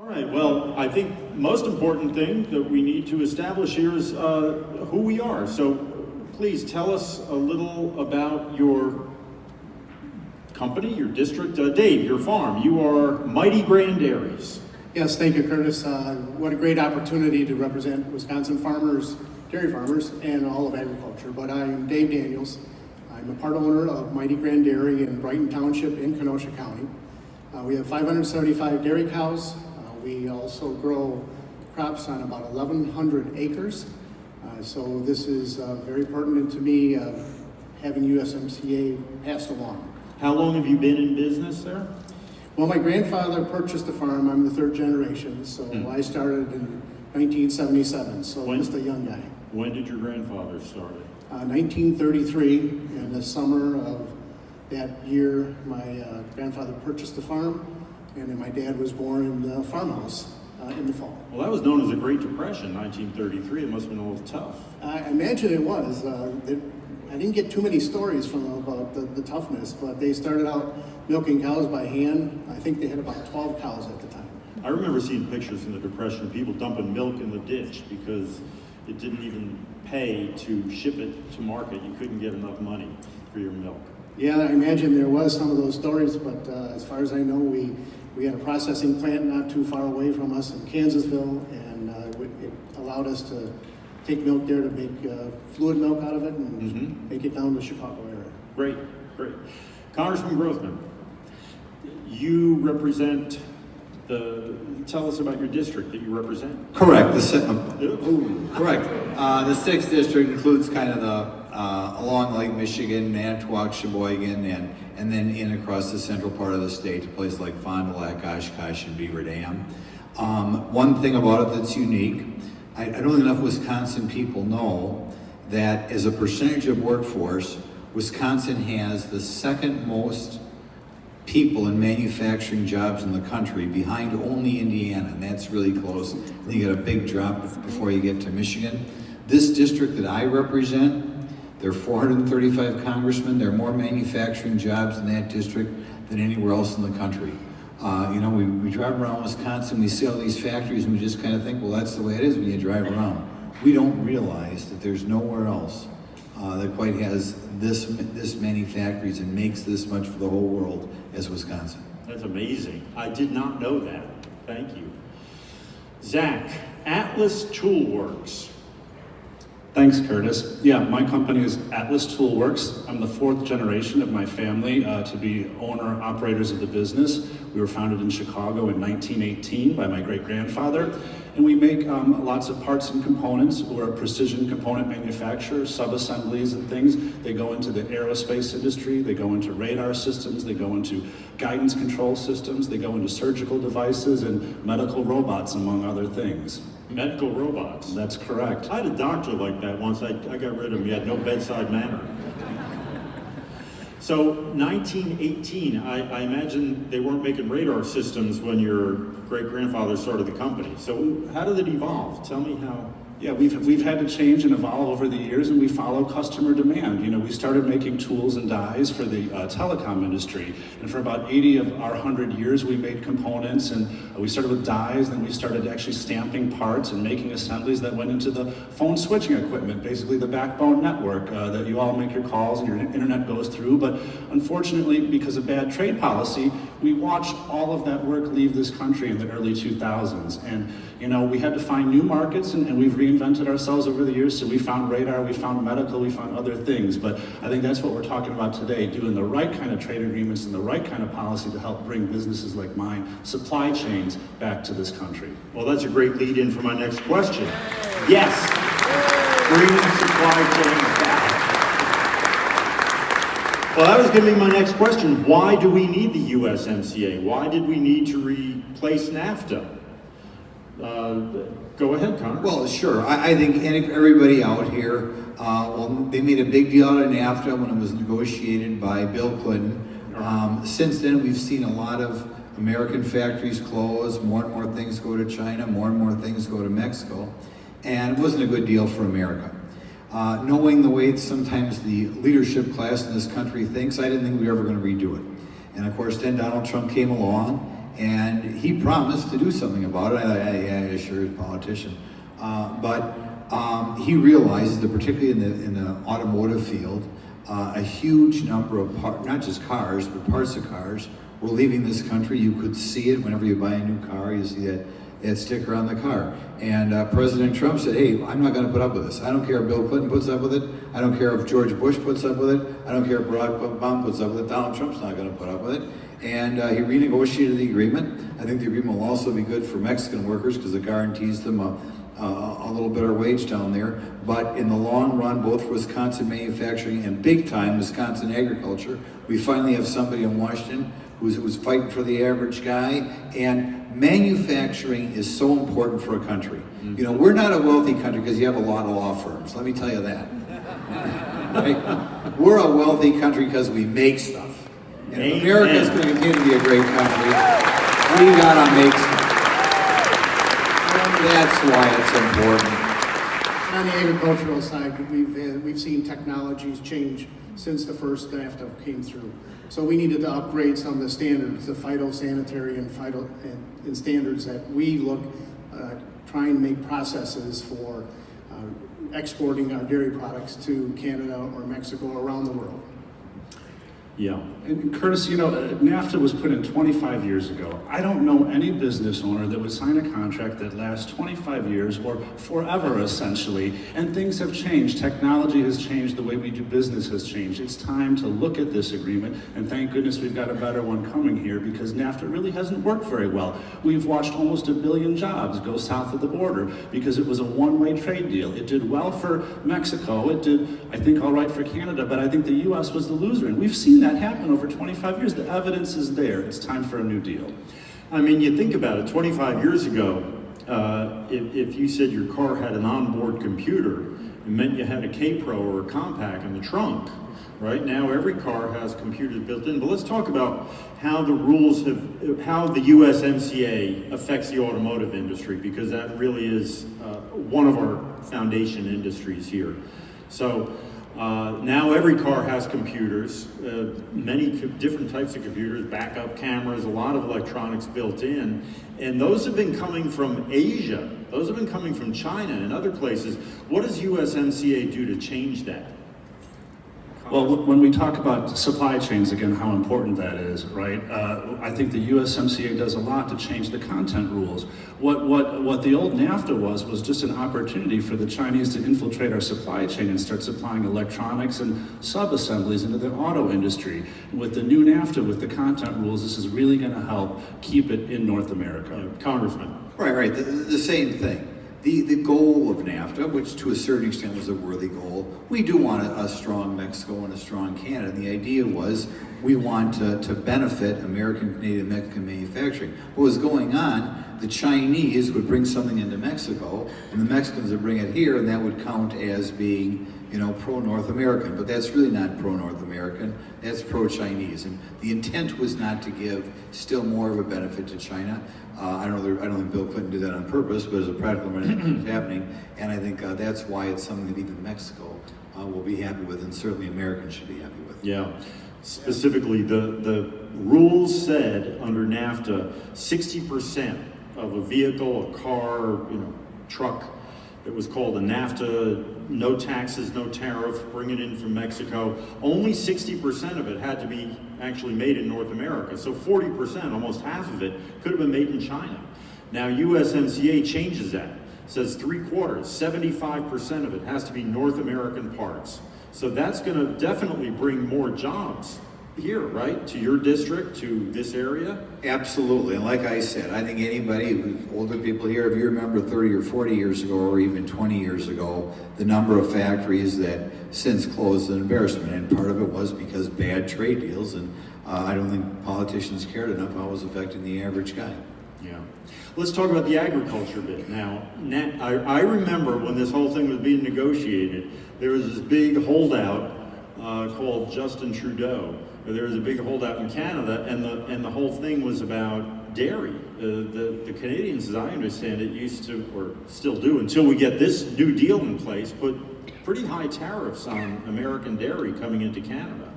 All right, well, I think most important thing that we need to establish here is who we are. So please tell us a little about your company, your district. Dave, your farm. You are Mighty Grand Dairies. Yes, thank you, Curtis. What a great opportunity to represent Wisconsin farmers, dairy farmers, and all of agriculture. But I am Dave Daniels. I'm a part owner of Mighty Grand Dairy in Brighton Township in Kenosha County. We have 575 dairy cows. We also grow crops on about 1,100 acres. So this is very pertinent to me having USMCA passed along. How long have you been in business there? Well, my grandfather purchased the farm. I'm the third generation, so I started in 1977, so just a young guy. When did your grandfather start it? 1933, in the summer of that year, my grandfather purchased the farm, and then my dad was born in the farmhouse in the fall. Well, that was known as the Great Depression, 1933. It must have been a little tough. I imagine it was. I didn't get too many stories from them about the toughness, but they started out milking cows by hand. I think they had about 12 cows at the time. I remember seeing pictures in the Depression of people dumping milk in the ditch because it didn't even pay to ship it to market. You couldn't get enough money for your milk. Yeah, I imagine there was some of those stories, but as far as I know, we had a processing plant not too far away from us in Kansasville, and it allowed us to take milk there to make fluid milk out of it and make it down to the Chicago area. Great, great. Congressman Grothman, you represent tell us about your district that you represent. Correct. Correct. The 6th district includes kind of along Lake Michigan, Manitowoc, Sheboygan, and then in across the central part of the state to places like Fond du Lac, Oshkosh, and Beaver Dam. One thing about it that's unique, I don't think enough Wisconsin people know that as a percentage of workforce, Wisconsin has the second most people in manufacturing jobs in the country, behind only Indiana, and that's really close. And you get a big drop before you get to Michigan. This district that I represent, there are 435 congressmen. There are more manufacturing jobs in that district than anywhere else in the country. We drive around Wisconsin, we see all these factories, and we just kind of think, well, that's the way it is when you drive around. We don't realize that there's nowhere else that quite has this many factories and makes this much for the whole world as Wisconsin. That's amazing. I did not know that. Thank you. Zach, Atlas Toolworks. Thanks, Curtis. Yeah, my company is Atlas Toolworks. I'm the 4th generation of my family to be owner-operators of the business. We were founded in Chicago in 1918 by my great-grandfather, and we make lots of parts and components. We're a precision component manufacturer, sub-assemblies and things. They go into the aerospace industry, they go into radar systems, they go into guidance control systems, they go into surgical devices and medical robots, among other things. Medical robots. That's correct. I had a doctor like that once. I got rid of him. He had no bedside manner. So 1918, I imagine they weren't making radar systems when your great-grandfather started the company. So how did it evolve? Tell me how. Yeah, we've had to change and evolve over the years, and we follow customer demand. We started making tools and dies for the telecom industry, and for about 80 of our 100 years, we made components, and we started with dies, then we started actually stamping parts and making assemblies that went into the phone switching equipment, basically the backbone network that you all make your calls and your internet goes through. But unfortunately, because of bad trade policy, we watched all of that work leave this country in the early 2000s, and we had to find new markets, and we've reinvented ourselves over the years. So we found radar, we found medical, we found other things. But I think that's what we're talking about today, doing the right kind of trade agreements and the right kind of policy to help bring businesses like mine, supply chains, back to this country. Well, that's a great lead in for my next question. Yes, bring supply chains back. Well, that was going to be my next question. Why do we need the USMCA? Why did we need to replace NAFTA? Go ahead, Connor. Well, sure. I think everybody out here, they made a big deal out of NAFTA when it was negotiated by Bill Clinton. Since then, we've seen a lot of American factories close, more and more things go to China, more and more things go to Mexico, and it wasn't a good deal for America. Knowing the way sometimes the leadership class in this country thinks, I didn't think we were ever going to redo it. And of course, then Donald Trump came along, and he promised to do something about it. I sure is a politician, but he realizes that particularly in the automotive field, a huge number of not just cars, but parts of cars were leaving this country. You could see it whenever you buy a new car. You see that sticker on the car. And President Trump said, hey, I'm not going to put up with this. I don't care if Bill Clinton puts up with it. I don't care if George Bush puts up with it. I don't care if Barack Obama puts up with it. Donald Trump's not going to put up with it. And he renegotiated the agreement. I think the agreement will also be good for Mexican workers because it guarantees them a little better wage down there. But in the long run, both for Wisconsin manufacturing and big time Wisconsin agriculture, we finally have somebody in Washington who's fighting for the average guy. And manufacturing is so important for a country. Mm-hmm. You know, we're not a wealthy country because you have a lot of law firms. Let me tell you that. Right? We're a wealthy country because we make stuff. And if America is going to continue to be a great country, we gotta make stuff. That's why it's important. On the agricultural side, we've seen technologies change since the first NAFTA came through. So we needed to upgrade some of the standards, the phytosanitary and standards that we look, try and make processes for exporting our dairy products to Canada or Mexico or around the world. Yeah. And Curtis, you know, NAFTA was put in 25 years ago. I don't know any business owner that would sign a contract that lasts 25 years or forever, essentially. And things have changed. Technology has changed. The way we do business has changed. It's time to look at this agreement. And thank goodness we've got a better one coming here because NAFTA really hasn't worked very well. We've watched almost 1 billion jobs go south of the border because it was a one-way trade deal. It did well for Mexico. It did, I think, all right for Canada. But I think the U.S. was the loser. And we've seen that happen over 25 years. The evidence is there. It's time for a new deal. I mean, you think about it, 25 years ago, if you said your car had an onboard computer, it meant you had a K-Pro or a Compact in the trunk. Right now, every car has computers built in. But let's talk about how the rules how the USMCA affects the automotive industry, because that really is one of our foundation industries here. So now every car has computers, many different types of computers, backup cameras, a lot of electronics built in, and those have been coming from Asia. Those have been coming from China and other places. What does USMCA do to change that? Well, when we talk about supply chains, again, how important that is, right? I think the USMCA does a lot to change the content rules. What the old NAFTA was just an opportunity for the Chinese to infiltrate our supply chain and start supplying electronics and sub-assemblies into the auto industry. And with the new NAFTA, with the content rules, this is really going to help keep it in North America. Congressman. Right. The same thing. The goal of NAFTA, which to a certain extent was a worthy goal, we do want a strong Mexico and a strong Canada. The idea was we want to benefit American, Canadian, Mexican manufacturing. What was going on, the Chinese would bring something into Mexico, and the Mexicans would bring it here, and that would count as being, you know, pro-North American. But that's really not pro-North American, that's pro-Chinese. And the intent was not to give still more of a benefit to China. I don't think Bill Clinton did that on purpose, but as a practical matter, it's happening. And I think that's why it's something that even Mexico will be happy with, and certainly Americans should be happy with. Yeah. Specifically, the rules said under NAFTA, 60% of a vehicle, a car, truck that was called a NAFTA, no taxes, no tariff, bring it in from Mexico, only 60% of it had to be actually made in North America. So 40%, almost half of it, could have been made in China. Now USMCA changes that. Says 3/4, 75% of it has to be North American parts. So that's going to definitely bring more jobs here, right? To your district, to this area? Absolutely, and like I said, I think anybody, older people here, if you remember 30 or 40 years ago, or even 20 years ago, the number of factories that since closed is an embarrassment, and part of it was because bad trade deals, and I don't think politicians cared enough how it was affecting the average guy. Yeah. Let's talk about the agriculture bit now. I remember when this whole thing was being negotiated, there was this big holdout called Justin Trudeau. There was a big holdout in Canada, and the whole thing was about dairy. The Canadians, as I understand it, used to, or still do, until we get this new deal in place, put pretty high tariffs on American dairy coming into Canada.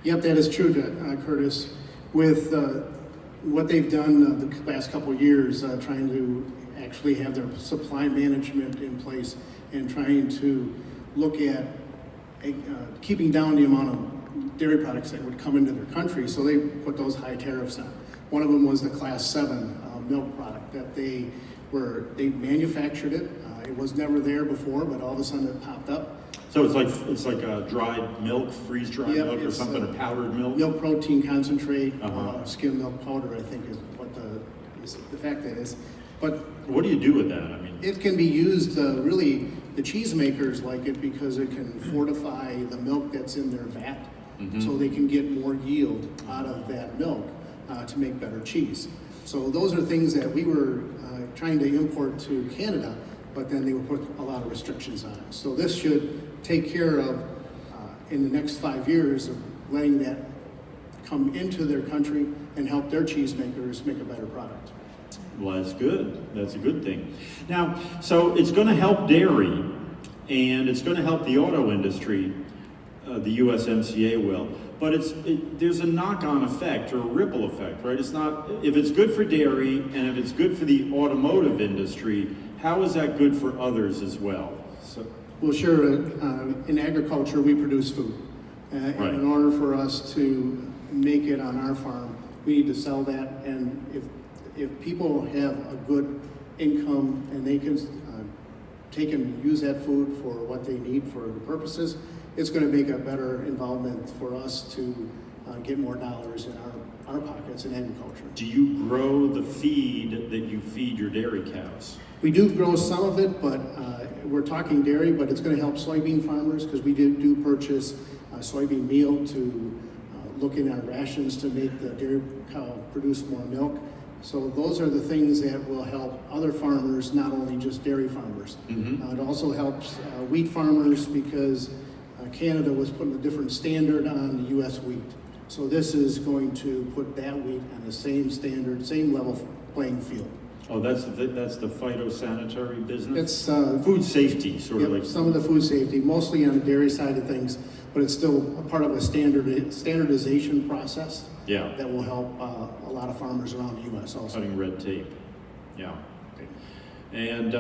Yep, that is true, Curtis. With what they've done the last couple of years, trying to actually have their supply management in place and trying to look at keeping down the amount of dairy products that would come into their country, so they put those high tariffs on. One of them was the Class 7 milk product that they manufactured it. It was never there before, but all of a sudden it popped up. So it's like a dried milk, freeze-dried Yep, milk, or it's, something, a powdered milk? Milk protein concentrate, Uh-huh. skim milk powder, I think is what the fact that is. But What do you do with that? I mean, it can be used, really, the cheesemakers like it because it can fortify the milk that's in their vat, so they can get more yield out of that milk to make better cheese. So those are things that we were trying to import to Canada, but then they would put a lot of restrictions on it. So this should take care of, in the next 5 years, of letting that come into their country and help their cheesemakers make a better product. well, that's good. That's a good thing. Now, so it's going to help dairy, and it's going to help the auto industry. The USMCA will, but there's a knock-on effect or a ripple effect, right? It's not, if it's good for dairy and if it's good for the automotive industry, how is that good for others as well? So, Well, sure. In agriculture, we produce food. And Right. in order for us to make it on our farm, we need to sell that. And if people have a good income and they can take and use that food for what they need for the purposes, it's going to make a better involvement for us to get more dollars in our pockets in agriculture. do you grow the feed that you feed your dairy cows? We do grow some of it, but we're talking dairy, but it's going to help soybean farmers because we do purchase soybean meal to look in our rations to make the dairy cow produce more milk. So those are the things that will help other farmers, not only just dairy farmers. It also helps wheat farmers because Canada was putting a different standard on the U.S. wheat. So this is going to put that wheat on the same standard, same level playing field. Oh, that's the phytosanitary business? It's Food safety, sort of Yep, like. some of the food safety, mostly on the dairy side of things, but it's still a part of a standardization process Yeah, that will help a lot of farmers around the U.S. also. cutting red tape. Yeah. And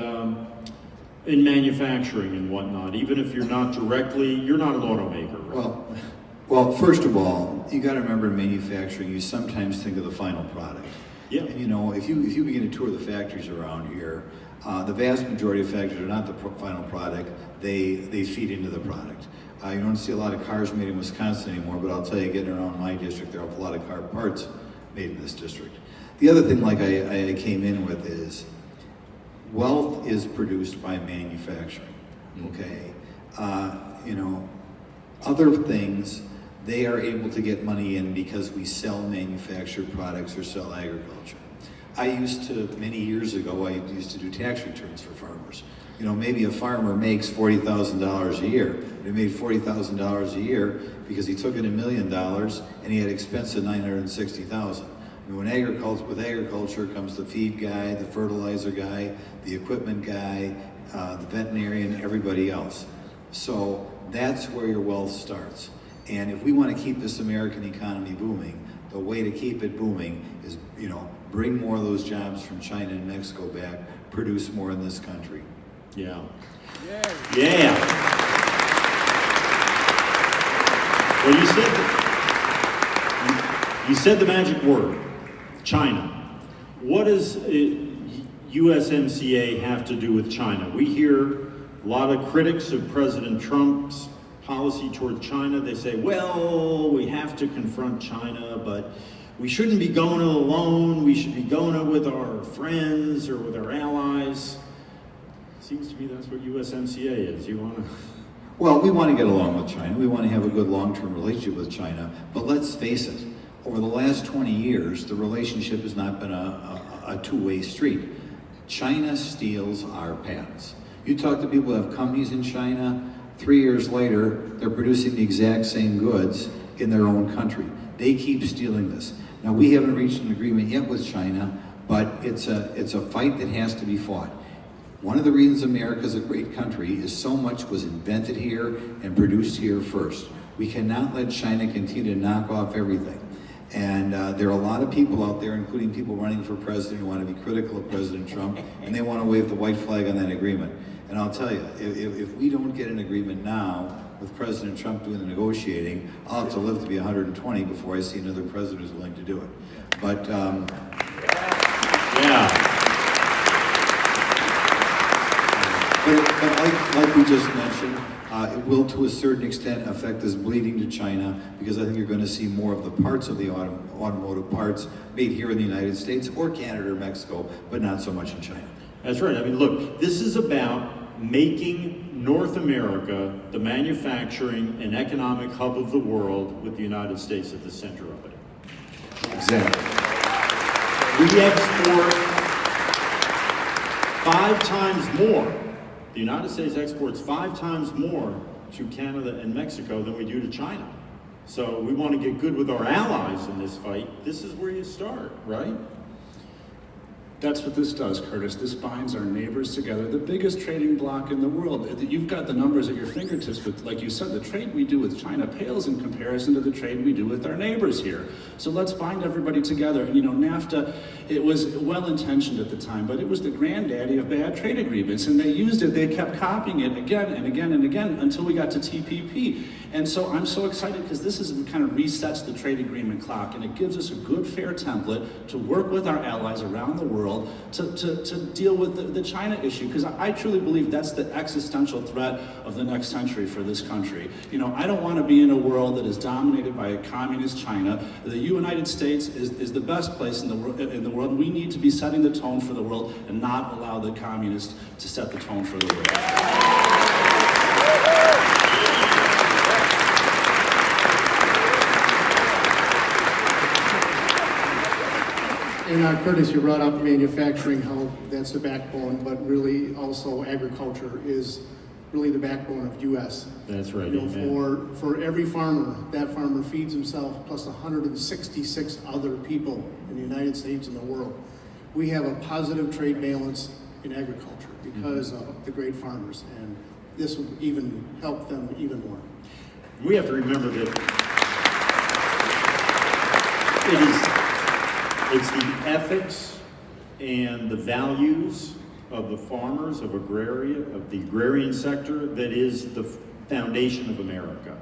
in manufacturing and whatnot, even if you're not you're not an automaker, right? Well, first of all, you got to remember in manufacturing, you sometimes think of the final product. Yeah. And, you know, if you begin to tour the factories around here, the vast majority of factories are not the final product. They feed into the product. You don't see a lot of cars made in Wisconsin anymore, but I'll tell you, getting around my district, there are a lot of car parts made in this district. The other thing, like I came in with, is wealth is produced by manufacturing. Okay, you know, other things, they are able to get money in because we sell manufactured products or sell agriculture. Many years ago, I used to do tax returns for farmers. You know, maybe a farmer makes $40,000 a year. He made $40,000 a year because he took in $1 million and he had expense of $960,000. And with agriculture comes the feed guy, the fertilizer guy, the equipment guy, the veterinarian, everybody else. So that's where your wealth starts. And if we want to keep this American economy booming, the way to keep it booming is, you know, bring more of those jobs from China and Mexico back, produce more in this country. Yeah. Yeah. Well, you said the magic word, China. What does USMCA have to do with China? We hear a lot of critics of President Trump's policy toward China. They say, well, we have to confront China, but we shouldn't be going it alone. We should be going it with our friends or with our allies. Seems to me that's what USMCA is. You want to... Well, we want to get along with China. We want to have a good long-term relationship with China. But let's face it, over the last 20 years, the relationship has not been a two-way street. China steals our patents. You talk to people who have companies in China, 3 years later, they're producing the exact same goods in their own country. They keep stealing this. Now, we haven't reached an agreement yet with China, but it's a fight that has to be fought. One of the reasons America is a great country is so much was invented here and produced here first. We cannot let China continue to knock off everything. And there are a lot of people out there, including people running for president, who want to be critical of President Trump, and they want to wave the white flag on that agreement. And I'll tell you, if we don't get an agreement now, with President Trump doing the negotiating, I'll have to live to be 120 before I see another president who's willing to do it. But Yeah. But like we just mentioned, it will to a certain extent affect us bleeding to China, because I think you're going to see more of the parts of the automotive parts made here in the United States or Canada or Mexico, but not so much in China. That's right. I mean, look, this is about making North America the manufacturing and economic hub of the world, with the United States at the center of it. Exactly. We export 5 times more. The United States exports 5 times more to Canada and Mexico than we do to China. So we want to get good with our allies in this fight. This is where you start, right? That's what this does, Curtis. This binds our neighbors together, the biggest trading bloc in the world. You've got the numbers at your fingertips, but like you said, the trade we do with China pales in comparison to the trade we do with our neighbors here. So let's bind everybody together. And NAFTA, it was well-intentioned at the time, but it was the granddaddy of bad trade agreements, and they used it, they kept copying it again and again and again until we got to TPP. And so I'm so excited, because this kind of resets the trade agreement clock, and it gives us a good, fair template to work with our allies around the world to deal with the China issue, because I truly believe that's the existential threat of the next century for this country. I don't want to be in a world that is dominated by a communist China. The United States is the best place in the world. We need to be setting the tone for the world and not allow the communists to set the tone for the world. And Curtis, you brought up manufacturing, how that's the backbone, but really also agriculture is really the backbone of U.S. That's right. For every farmer, that farmer feeds himself plus 166 other people in the United States and the world. We have a positive trade balance in agriculture because of the great farmers, and this will even help them even more. We have to remember that it's the ethics and the values of the farmers, of the agrarian sector, that is the foundation of America.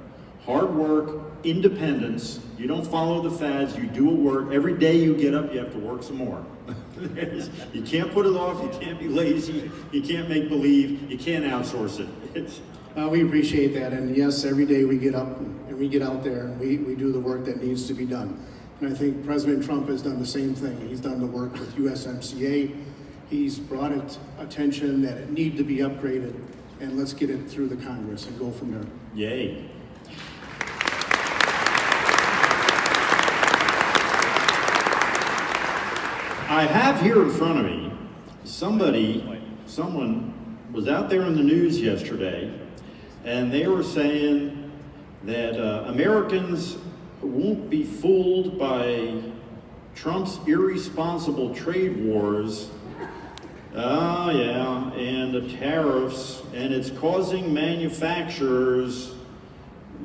Hard work, independence, you don't follow the fads, you do a work. Every day you get up, you have to work some more. You can't put it off, you can't be lazy, you can't make believe, you can't outsource it. We appreciate that, and yes, every day we get up and we get out there and we do the work that needs to be done. And I think President Trump has done the same thing. He's done the work with USMCA. He's brought it attention that it need to be upgraded, and let's get it through the Congress and go from there. Yay. I have here in front of me someone was out there in the news yesterday, and they were saying that Americans won't be fooled by Trump's irresponsible trade wars. And the tariffs, and it's causing manufacturers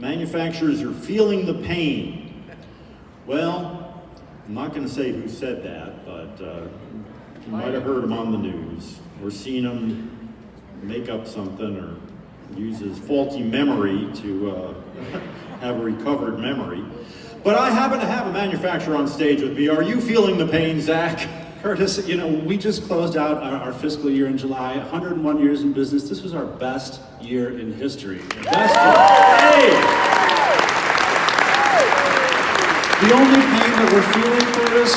are feeling the pain. Well, I'm not going to say who said that, but you might have heard him on the news or seen him make up something or use his faulty memory to have a recovered memory. But I happen to have a manufacturer on stage with me. Are you feeling the pain, Zach? Curtis, we just closed out our fiscal year in July, 101 years in business. This was our best year in history. Best year. Hey! The only pain that we're feeling, Curtis,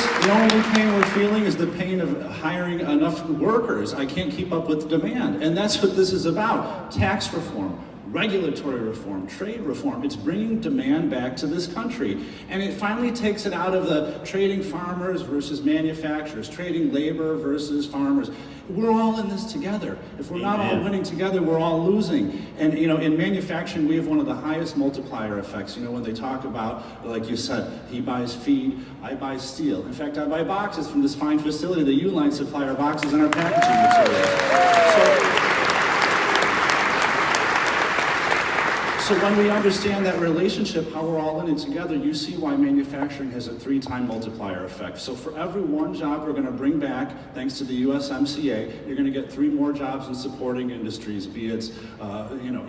is the pain of hiring enough workers. I can't keep up with the demand. And that's what this is about. Tax reform, regulatory reform, trade reform. It's bringing demand back to this country. And it finally takes it out of the trading farmers versus manufacturers, trading labor versus farmers. We're all in this together. If we're not all winning together, we're all losing. And in manufacturing, we have one of the highest multiplier effects. When they talk about, like you said, he buys feed, I buy steel. In fact, I buy boxes from this fine facility. The U-Line supply our boxes and our packaging materials. So when we understand that relationship, how we're all in it together, you see why manufacturing has a 3-time multiplier effect. So for every 1 job we're going to bring back, thanks to the USMCA, you're going to get 3 more jobs in supporting industries, be it,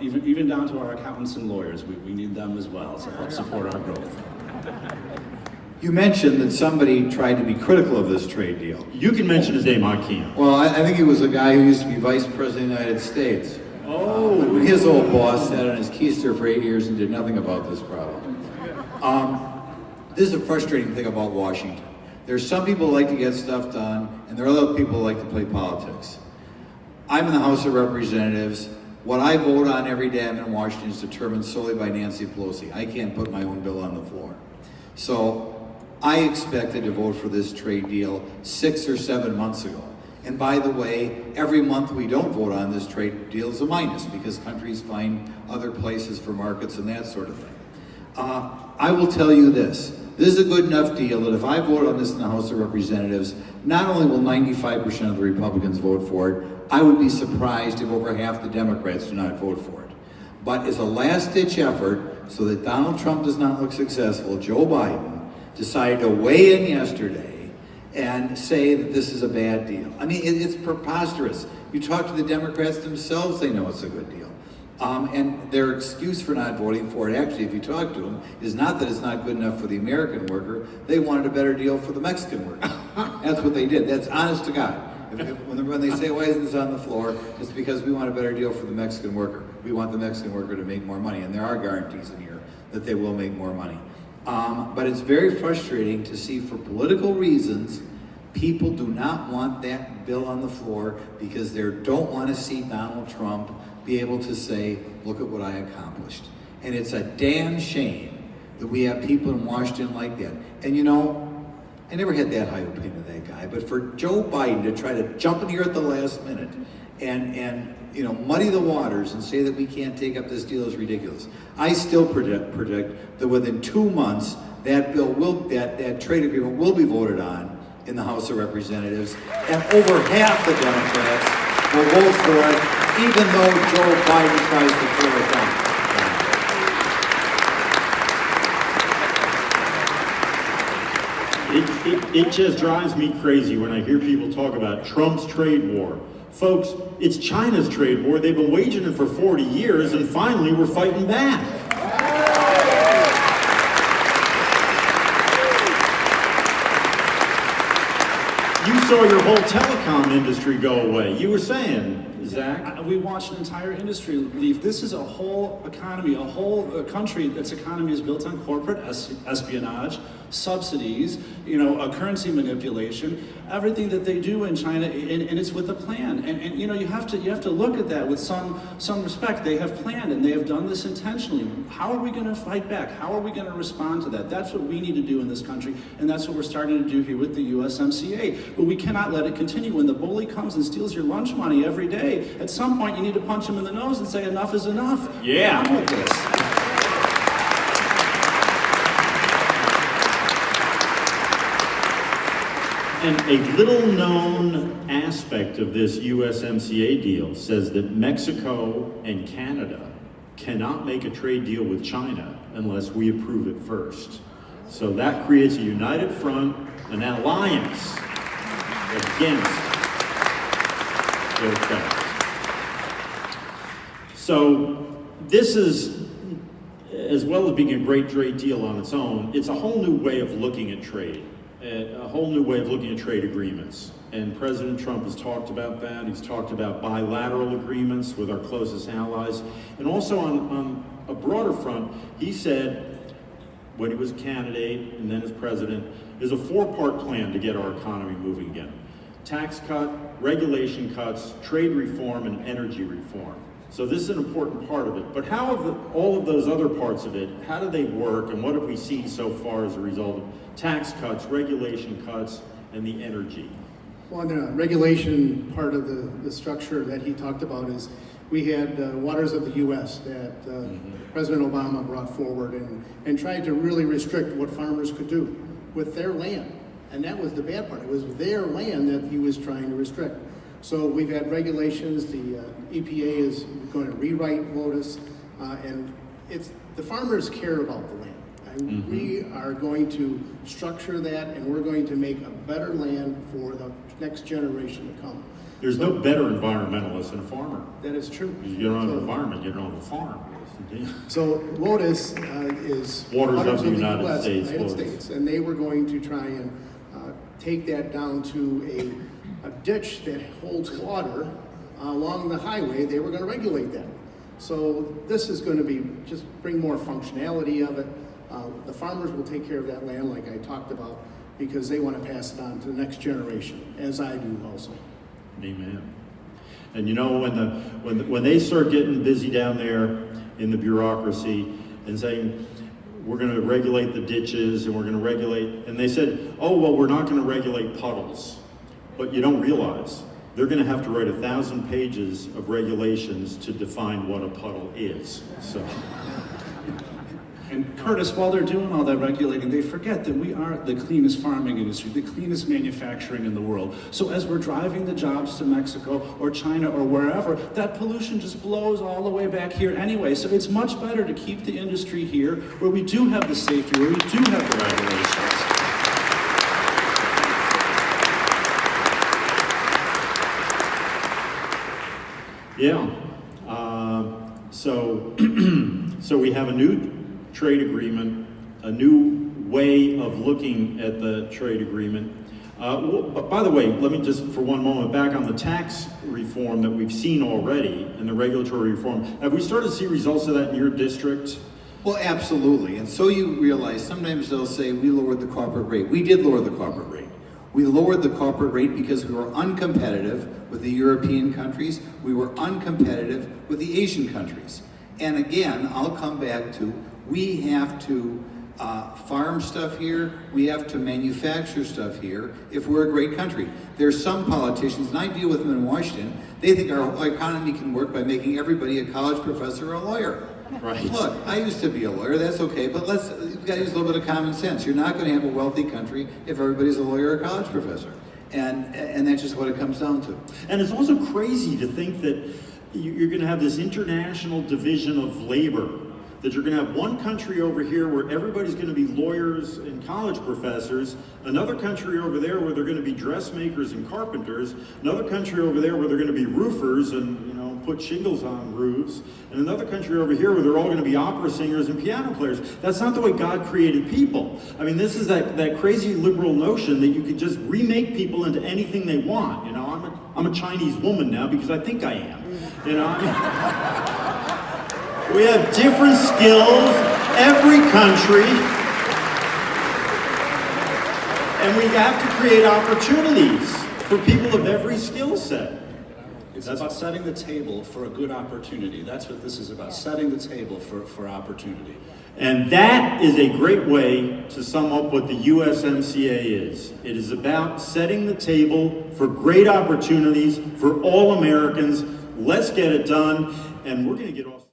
even down to our accountants and lawyers. We need them as well to help support our growth. You mentioned that somebody tried to be critical of this trade deal. You can mention his name, I can't. Well, I think he was a guy who used to be vice president of the United States. Oh. His old boss sat on his keister for 8 years and did nothing about this problem. This is a frustrating thing about Washington. There's some people who like to get stuff done, and there are other people who like to play politics. I'm in the House of Representatives. What I vote on every day I'm in Washington is determined solely by Nancy Pelosi. I can't put my own bill on the floor. So I expected to vote for this trade deal 6 or 7 months ago. And by the way, every month we don't vote on this trade deal is a minus because countries find other places for markets and that sort of thing. I will tell you this. This is a good enough deal that if I vote on this in the House of Representatives, not only will 95% of the Republicans vote for it, I would be surprised if over half the Democrats do not vote for it. But as a last-ditch effort, so that Donald Trump does not look successful, Joe Biden decided to weigh in yesterday and say that this is a bad deal. I mean, it's preposterous. You talk to the Democrats themselves, they know it's a good deal. And their excuse for not voting for it, actually, if you talk to them, is not that it's not good enough for the American worker. They wanted a better deal for the Mexican worker. That's what they did. That's honest to God. When they say, why isn't this on the floor, it's because we want a better deal for the Mexican worker. We want the Mexican worker to make more money, and there are guarantees in here that they will make more money. But it's very frustrating to see, for political reasons, people do not want that bill on the floor because they don't want to see Donald Trump be able to say, look at what I accomplished. And it's a damn shame that we have people in Washington like that. And you know, I never had that high opinion of that guy, but for Joe Biden to try to jump in here at the last minute and muddy the waters and say that we can't take up this deal is ridiculous. I still predict that within 2 months, that bill that trade agreement will be voted on in the House of Representatives, and over half the Democrats will vote for it, even though Joe Biden tries to pull it down. It just drives me crazy when I hear people talk about Trump's trade war. Folks, it's China's trade war. They've been waging it for 40 years, and finally we're fighting back. You saw your whole telecom industry go away. You were saying, Zach? We watched an entire industry leave. This is a whole economy, a whole country that's economy is built on corporate espionage, subsidies, a currency manipulation, everything that they do in China, and it's with a plan. And you have to look at that with some respect. They have planned and they have done this intentionally. How are we going to fight back? How are we going to respond to that? That's what we need to do in this country, and that's what we're starting to do here with the USMCA. But we cannot let it continue. When the bully comes and steals your lunch money every day, at some point you need to punch him in the nose and say enough is enough. Yeah. What's wrong with this? And a little known aspect of this USMCA deal says that Mexico and Canada cannot make a trade deal with China unless we approve it first. So that creates a united front, an alliance against their theft. So this is, as well as being a great trade deal on its own, it's a whole new way of looking at trade. A whole new way of looking at trade agreements. And President Trump has talked about that. He's talked about bilateral agreements with our closest allies. And also on a broader front, he said, when he was a candidate and then as president, there's a 4-part plan to get our economy moving again. Tax cut, regulation cuts, trade reform, and energy reform. So this is an important part of it. But how have all of those other parts of it, how do they work, and what have we seen so far as a result of tax cuts, regulation cuts, and the energy? Well, the regulation part of the structure that he talked about is we had Waters of the U.S. that President Obama brought forward and tried to really restrict what farmers could do with their land. And that was the bad part. It was their land that he was trying to restrict. So we've had regulations. The EPA is going to rewrite WOTUS, and the farmers care about the land. And we are going to structure that, and we're going to make a better land for the next generation to come. There's no better environmentalist than a farmer. That is true. You don't have an environment, you don't have a farm. So WOTUS is Waters of the United US, States, United WOTUS. States, and they were going to try and take that down to a ditch that holds water along the highway. They were going to regulate that. So this is going to be just bring more functionality of it. The farmers will take care of that land, like I talked about, because they want to pass it on to the next generation, as I do also. Amen. And you know, when they start getting busy down there in the bureaucracy and saying, we're going to regulate the ditches and we're going to regulate, and they said, oh, well, we're not going to regulate puddles. But you don't realize they're going to have to write 1,000 pages of regulations to define what a puddle is. So. And Curtis, while they're doing all that regulating, they forget that we are the cleanest farming industry, the cleanest manufacturing in the world. So as we're driving the jobs to Mexico or China or wherever, that pollution just blows all the way back here anyway. So it's much better to keep the industry here where we do have the safety, where we do have the regulations. Yeah. So we have a new trade agreement, a new way of looking at the trade agreement. By the way, let me just for one moment back on the tax reform that we've seen already and the regulatory reform. Have we started to see results of that in your district? Well, absolutely. And so you realize sometimes they'll say we lowered the corporate rate. We did lower the corporate rate. We lowered the corporate rate because we were uncompetitive with the European countries. We were uncompetitive with the Asian countries. And again, I'll come back to we have to farm stuff here. We have to manufacture stuff here if we're a great country. There's some politicians, and I deal with them in Washington, they think our economy can work by making everybody a college professor or a lawyer. Right. Look, I used to be a lawyer, that's okay, but you've got to use a little bit of common sense. You're not going to have a wealthy country if everybody's a lawyer or a college professor. And that's just what it comes down to. And it's also crazy to think that you're going to have this international division of labor, that you're going to have one country over here where everybody's going to be lawyers and college professors, another country over there where they're going to be dressmakers and carpenters, another country over there where they're going to be roofers and, you know, put shingles on roofs, and another country over here where they're all going to be opera singers and piano players. That's not the way God created people. I mean, this is that crazy liberal notion that you could just remake people into anything they want. You know, I'm a Chinese woman now because I think I am. You know, we have different skills, every country, and we have to create opportunities for people of every skill set. It's about setting the table for a good opportunity. That's what this is about, setting the table for opportunity. And that is a great way to sum up what the USMCA is. It is about setting the table for great opportunities for all Americans. Let's get it done, and we're going to get off.